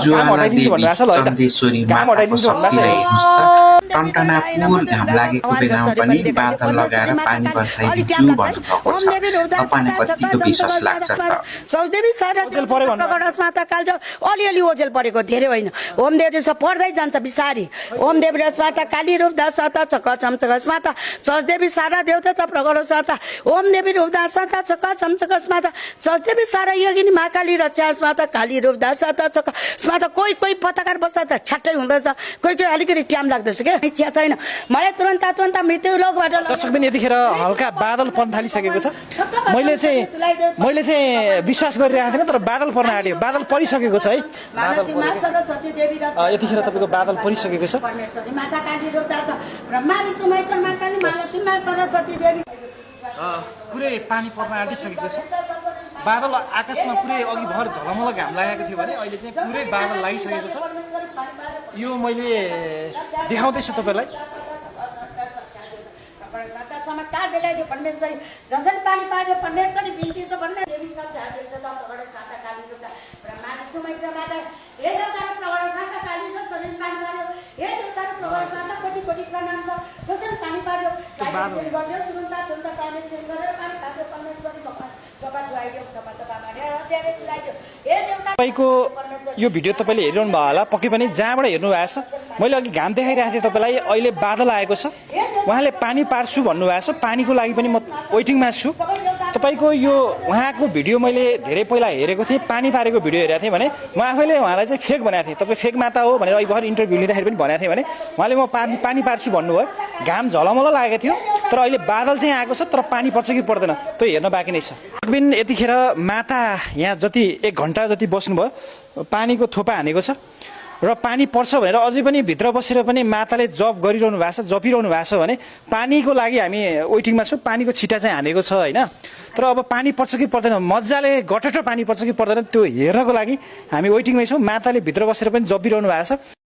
ज्वाला देवी चन्देश्वरी माताको शक्तिलाई हेर्नुहोस् त टन्टना पुर घाम लागेको बेलामा पनि बादल लगाएर पानी बर्साइदिन्छु भन्नुभएको छ तपाईँलाई कतिको विश्वास लाग्छ त सौदेवी सारा प्रगडसमा त काल्छ अलिअलि ओझेल परेको धेरै होइन ओम देव जस्तो पढ्दै जान्छ बिस्तारी ओम देव रसमा त काली रूप दास त चक चमचकसमा त सौदेवी सारा देवता त प्रगडसमा त ओम देवी रूप दास त चक चमचकसमा त सौदेवी सारा योगिनी महाकाली रक्षासमा त काली रूप दास त चकसमा त कोही कोही पत्रकार बस्दा त छ्याट्टै हुँदैछ कोही कोही अलिकति टाइम लाग्दैछ के इच्छा छैन मलाई तुरन्त मृत्यु लोकबाट दर्शक पनि यतिखेर हल्का बादल पर्न थालिसकेको छ मैले चाहिँ विश्वास गरिरहेको थिएन तर बादल पर्न आँट्यो बादल परिसकेको छ है यतिखेर तपाईँको बादल परिसकेको छ पुरै पानी पर्न आँटिसकेको छ बादल आकाशमा पुरै अघि भर झलमल घाम लागेको थियो भने अहिले चाहिँ पुरै बादल लागिसकेको छ यो मैले देखाउँदैछु तपाईँलाई चमत्कार देखाइदियो परमेश्वरी जसरी पानी पार्यो परमेश्वरी बिन्ती छ भन्ने देवी सब काली देवता ब्रह्मा विष्णु महेश माता हे देवता प्रगट साता काली छ शरीर पानी पार्यो हे देवता प्रगट साता कोटि कोटि प्रणाम छ जसरी पानी पार्यो तुरन्त पानी चेन्ज गरेर पानी पार्यो परमेश्वरी भगवान जुआइदियो तपाईँको यो भिडियो तपाईँले हेरिरहनु भयो होला पक्कै पनि जहाँबाट हेर्नु भएको छ मैले अघि घाम देखाइरहेको थिएँ तपाईँलाई अहिले बादल आएको छ उहाँले पानी पार्छु भन्नुभएको छ पानीको लागि पनि म वेटिङमा छु तपाईँको यो उहाँको भिडियो मैले धेरै पहिला हेरेको थिएँ पानी पारेको भिडियो हेरेको थिएँ भने म आफैले उहाँलाई चाहिँ फेक बनाएको थिएँ तपाईँ फेक माता हो भनेर अघि भर्खर इन्टरभ्यू लिँदाखेरि पनि भनेको थिएँ भने उहाँले म पानी पार्छु भन्नुभयो घाम झलमल लागेको थियो तर अहिले बादल चाहिँ आएको छ तर पानी पर्छ कि पर्दैन त्यो हेर्न बाँकी नै छ यतिखेर माता यहाँ जति 1 घन्टा जति बस्नुभयो पानीको थोपा हानेको छ र पानी पर्छ भनेर अझै पनि भित्र बसेर पनि माताले जप गरिरहनु भएको छ जपिरहनु भएको छ भने पानीको लागि हामी वेटिङमा छौँ पानीको छिटा चाहिँ हानेको छ होइन तर अब पानी पर्छ कि पर्दैन मजाले गटट पानी पर्छ कि पर्दैन त्यो हेर्नको लागि हामी वेटिङमै छौँ माताले भित्र बसेर पनि जपिरहनु भएको छ